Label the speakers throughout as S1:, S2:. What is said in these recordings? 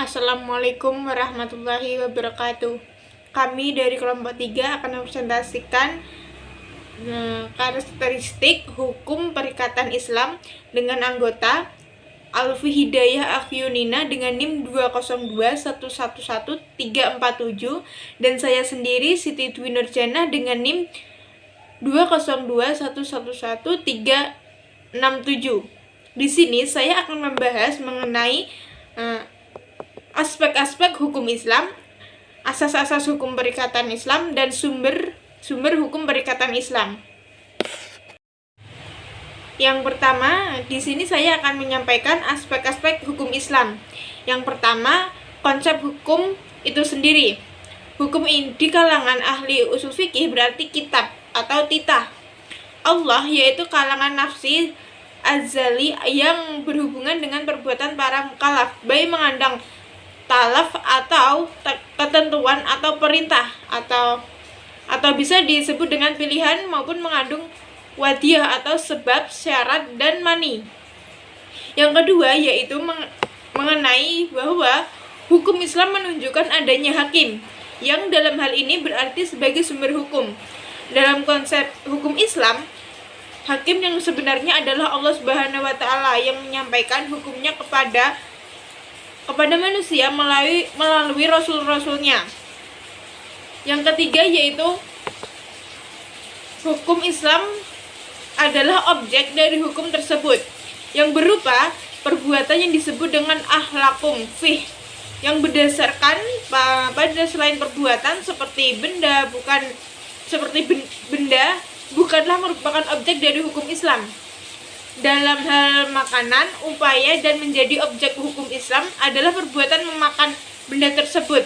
S1: Assalamualaikum warahmatullahi wabarakatuh. Kami dari kelompok 3 akan mempresentasikan karakteristik hukum perikatan Islam dengan anggota Alfi Hidayah Afyunina dengan NIM 202111347 dan saya sendiri Siti Dwi Nurjana dengan NIM 202111367. Di sini saya akan membahas mengenai aspek-aspek hukum Islam, asas-asas hukum perikatan Islam, dan sumber hukum perikatan Islam. Yang pertama, di sini saya akan menyampaikan aspek-aspek hukum Islam. Yang pertama, konsep hukum itu sendiri. Hukum ini di kalangan ahli usul fikih berarti kitab atau titah Allah, yaitu kalangan nafsi azali yang berhubungan dengan perbuatan para mukallaf, baik mengandung talaf atau ketentuan atau perintah atau bisa disebut dengan pilihan maupun mengandung wadiah atau sebab, syarat, dan mani. Yang kedua yaitu mengenai bahwa hukum Islam menunjukkan adanya hakim yang dalam hal ini berarti sebagai sumber hukum. Dalam konsep hukum Islam, hakim yang sebenarnya adalah Allah Subhanahu wa Ta'ala yang menyampaikan hukumnya kepada manusia melalui rasul-rasulnya. Yang ketiga yaitu hukum Islam adalah objek dari hukum tersebut yang berupa perbuatan yang disebut dengan akhlakum fih yang berdasarkan pada selain perbuatan seperti benda bukanlah merupakan objek dari hukum Islam. Dalam hal makanan, upaya dan menjadi objek hukum Islam adalah perbuatan memakan benda tersebut,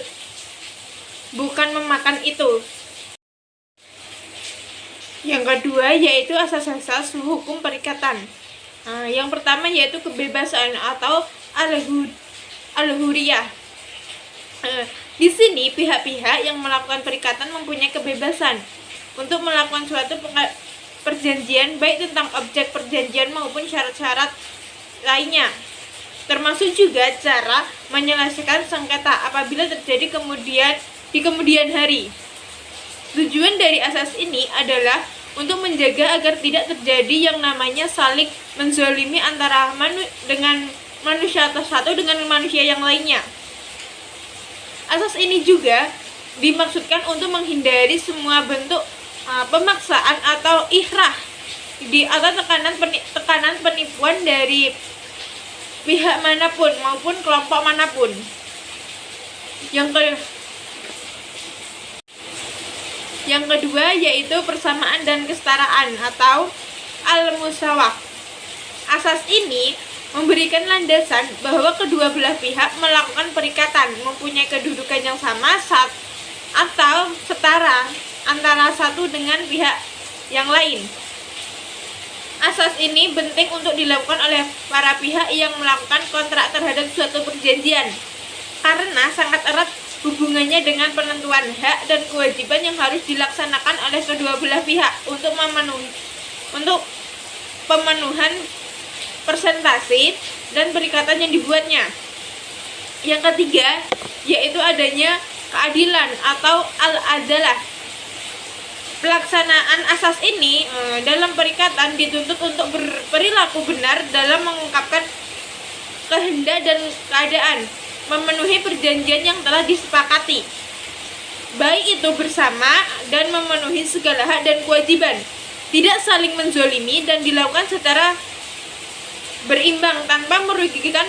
S1: bukan memakan itu. Yang kedua yaitu asas-asas hukum perikatan. Yang pertama yaitu kebebasan atau al-huriyah. Di sini pihak-pihak yang melakukan perikatan mempunyai kebebasan untuk melakukan suatu perjanjian baik tentang objek perjanjian maupun syarat-syarat lainnya, termasuk juga cara menyelesaikan sengketa apabila terjadi di kemudian hari. Tujuan dari asas ini adalah untuk menjaga agar tidak terjadi yang namanya saling menzalimi antara manusia satu dengan manusia yang lainnya. Asas ini juga dimaksudkan untuk menghindari semua bentuk pemaksaan atau ikrah atau tekanan penipuan dari pihak manapun maupun kelompok manapun. Yang kedua yaitu persamaan dan kesetaraan atau al-musawah. Asas ini memberikan landasan bahwa kedua belah pihak melakukan perikatan mempunyai kedudukan yang sama atau setara antara satu dengan pihak yang lain. Asas ini penting untuk dilakukan oleh para pihak yang melakukan kontrak terhadap suatu perjanjian karena sangat erat hubungannya dengan penentuan hak dan kewajiban yang harus dilaksanakan oleh kedua belah pihak untuk pemenuhan presentasi dan perikatan yang dibuatnya. Yang ketiga yaitu adanya keadilan atau al-adalah. Pelaksanaan asas ini dalam perikatan dituntut untuk berperilaku benar dalam mengungkapkan kehendak dan keadaan, memenuhi perjanjian yang telah disepakati, baik itu bersama dan memenuhi segala hak dan kewajiban, tidak saling menzolimi dan dilakukan secara berimbang tanpa merugikan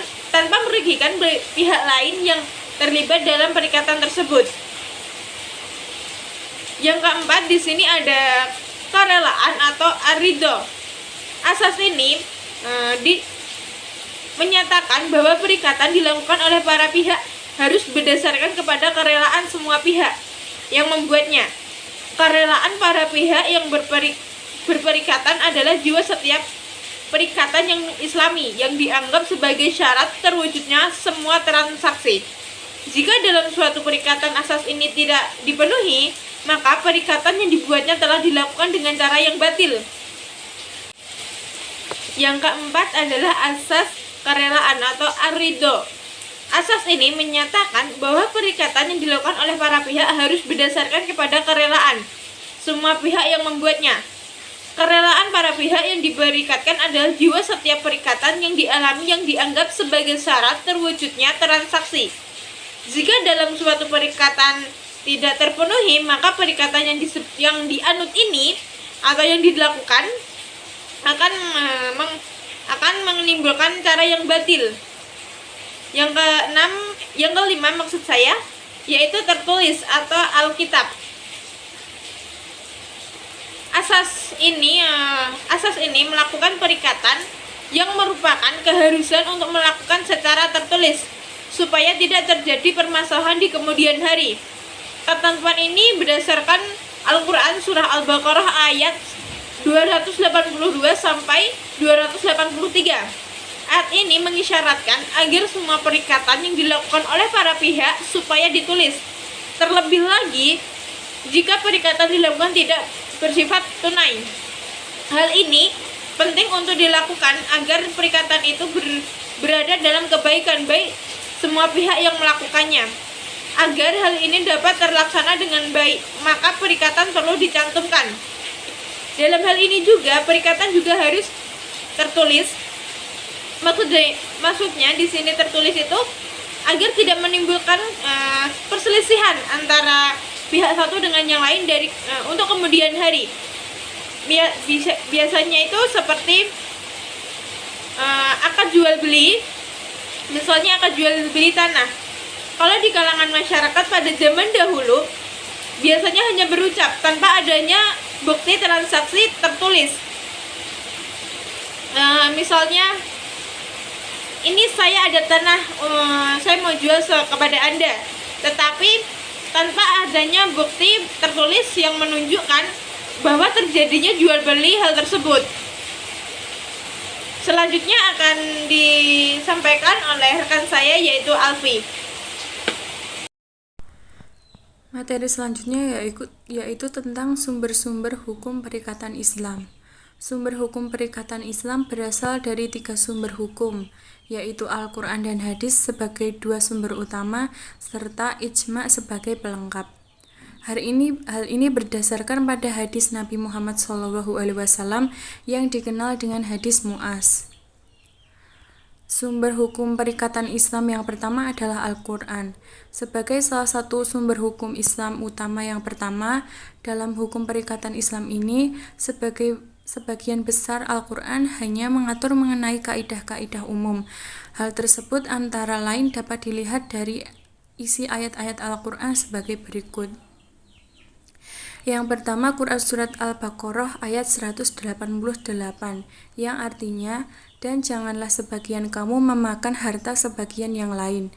S1: pihak lain yang terlibat dalam perikatan tersebut. Yang keempat di sini ada kerelaan atau ar-ridho. Asas ini menyatakan bahwa perikatan dilakukan oleh para pihak harus berdasarkan kepada kerelaan semua pihak yang membuatnya. Kerelaan para pihak yang berperikatan adalah jiwa setiap perikatan yang islami yang dianggap sebagai syarat terwujudnya semua transaksi. Jika dalam suatu perikatan asas ini tidak dipenuhi, maka perikatan yang dibuatnya telah dilakukan dengan cara yang batil. Yang keempat adalah asas kerelaan atau ar-ridho. Asas ini menyatakan bahwa perikatan yang dilakukan oleh para pihak harus berdasarkan kepada kerelaan semua pihak yang membuatnya. Kerelaan para pihak yang diperikatkan adalah jiwa setiap perikatan yang dialami yang dianggap sebagai syarat terwujudnya transaksi. Jika dalam suatu perikatan tidak terpenuhi, maka perikatan yang dianut ini atau yang dilakukan akan menimbulkan cara yang batil. Yang kelima maksud saya yaitu tertulis atau Alkitab. Asas ini melakukan perikatan yang merupakan keharusan untuk melakukan secara tertulis supaya tidak terjadi permasalahan di kemudian hari. Ketentuan ini berdasarkan Al-Qur'an surah Al-Baqarah ayat 282 sampai 283. Ayat ini mengisyaratkan agar semua perikatan yang dilakukan oleh para pihak supaya ditulis. Terlebih lagi, jika perikatan dilakukan tidak bersifat tunai. Hal ini penting untuk dilakukan agar perikatan itu berada dalam kebaikan baik semua pihak yang melakukannya. Agar hal ini dapat terlaksana dengan baik, maka perikatan perlu dicantumkan. Dalam hal ini juga, perikatan juga harus tertulis. Maksudnya di sini tertulis itu agar tidak menimbulkan perselisihan antara pihak satu dengan yang lain untuk kemudian hari. Biasanya itu seperti akad jual beli, misalnya akad jual beli tanah. Kalau di kalangan masyarakat pada zaman dahulu biasanya hanya berucap tanpa adanya bukti transaksi tertulis. Misalnya, ini saya ada tanah, saya mau jual kepada Anda, tetapi tanpa adanya bukti tertulis yang menunjukkan bahwa terjadinya jual beli hal tersebut. Selanjutnya akan disampaikan oleh rekan saya yaitu Alfi.
S2: Materi selanjutnya yaitu tentang sumber-sumber hukum perikatan Islam. Sumber hukum perikatan Islam berasal dari 3 sumber hukum, yaitu Al-Quran dan Hadis sebagai 2 sumber utama, serta ijma' sebagai pelengkap. Hal ini berdasarkan pada hadis Nabi Muhammad SAW yang dikenal dengan hadis Mu'az. Sumber hukum perikatan Islam yang pertama adalah Al-Quran. Sebagai salah satu sumber hukum Islam utama yang pertama, dalam hukum perikatan Islam ini, sebagian besar Al-Quran hanya mengatur mengenai kaidah-kaidah umum. Hal tersebut antara lain dapat dilihat dari isi ayat-ayat Al-Quran sebagai berikut. Yang pertama, Quran Surat Al-Baqarah ayat 188, yang artinya, dan janganlah sebagian kamu memakan harta sebagian yang lain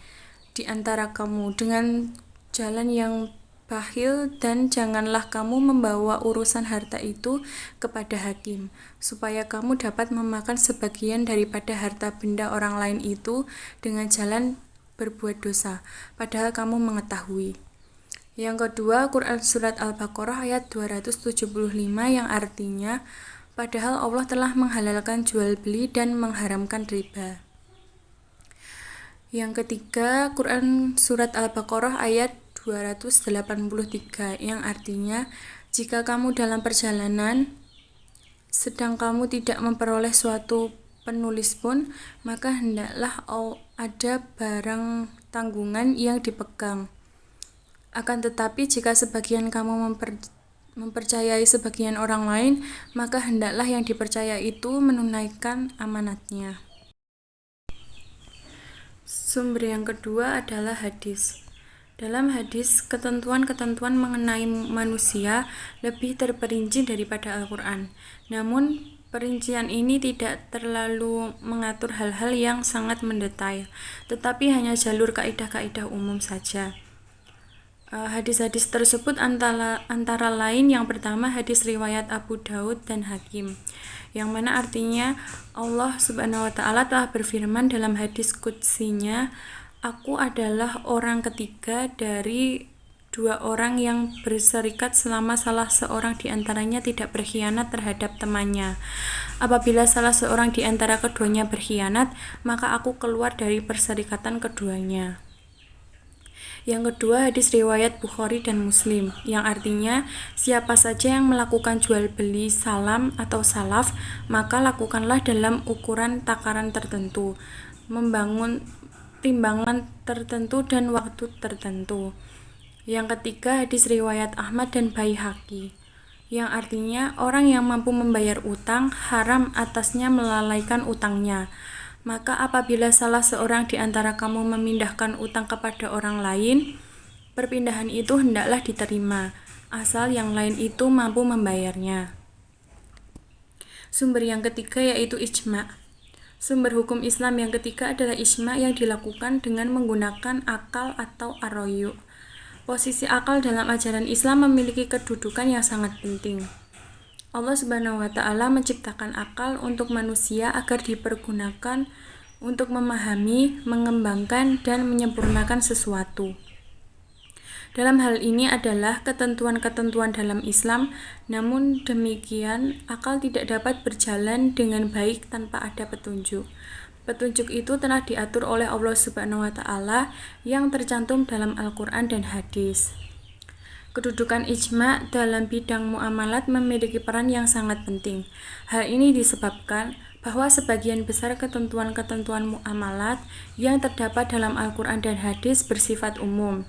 S2: di antara kamu dengan jalan yang bakhil, dan janganlah kamu membawa urusan harta itu kepada hakim, supaya kamu dapat memakan sebagian daripada harta benda orang lain itu dengan jalan berbuat dosa, padahal kamu mengetahui. Yang kedua, Quran Surat Al-Baqarah ayat 275 yang artinya, padahal Allah telah menghalalkan jual beli dan mengharamkan riba. Yang ketiga, Quran Surat Al-Baqarah ayat 283 yang artinya, jika kamu dalam perjalanan sedang kamu tidak memperoleh suatu penulis pun, maka hendaklah ada barang tanggungan yang dipegang. Akan tetapi jika sebagian kamu mempercayai sebagian orang lain, maka hendaklah yang dipercaya itu menunaikan amanatnya. Sumber yang kedua adalah hadis. Dalam hadis, ketentuan-ketentuan mengenai manusia lebih terperinci daripada Al-Quran. Namun, perincian ini tidak terlalu mengatur hal-hal yang sangat mendetail, tetapi hanya jalur kaidah-kaidah umum saja. Hadis-hadis tersebut antara lain yang pertama hadis riwayat Abu Daud dan Hakim, yang mana artinya Allah Subhanahu wa Ta'ala telah berfirman dalam hadis qudsinya, aku adalah orang ketiga dari dua orang yang berserikat selama salah seorang di antaranya tidak berkhianat terhadap temannya. Apabila salah seorang di antara keduanya berkhianat, maka aku keluar dari perserikatan keduanya. Yang kedua, hadis riwayat Bukhari dan Muslim, yang artinya siapa saja yang melakukan jual beli salam atau salaf, maka lakukanlah dalam ukuran takaran tertentu, membangun timbangan tertentu dan waktu tertentu. Yang ketiga, hadis riwayat Ahmad dan Baihaqi, yang artinya orang yang mampu membayar utang, haram atasnya melalaikan utangnya. Maka apabila salah seorang di antara kamu memindahkan utang kepada orang lain, perpindahan itu hendaklah diterima, asal yang lain itu mampu membayarnya. Sumber yang ketiga yaitu ijma'. Sumber hukum Islam yang ketiga adalah ijma' yang dilakukan dengan menggunakan akal atau ar-rayu'. Posisi akal dalam ajaran Islam memiliki kedudukan yang sangat penting. Allah Subhanahu wa Ta'ala menciptakan akal untuk manusia agar dipergunakan untuk memahami, mengembangkan, dan menyempurnakan sesuatu. Dalam hal ini adalah ketentuan-ketentuan dalam Islam, namun demikian akal tidak dapat berjalan dengan baik tanpa ada petunjuk. Petunjuk itu telah diatur oleh Allah Subhanahu wa Ta'ala yang tercantum dalam Al-Quran dan hadis. Kedudukan ijma' dalam bidang muamalat memiliki peran yang sangat penting. Hal ini disebabkan bahwa sebagian besar ketentuan-ketentuan muamalat yang terdapat dalam Al-Quran dan hadis bersifat umum.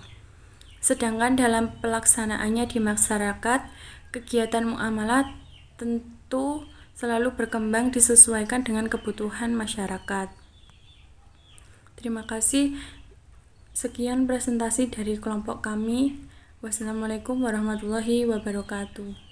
S2: Sedangkan dalam pelaksanaannya di masyarakat, kegiatan muamalat tentu selalu berkembang disesuaikan dengan kebutuhan masyarakat. Terima kasih. Sekian presentasi dari kelompok kami. Wassalamualaikum warahmatullahi wabarakatuh.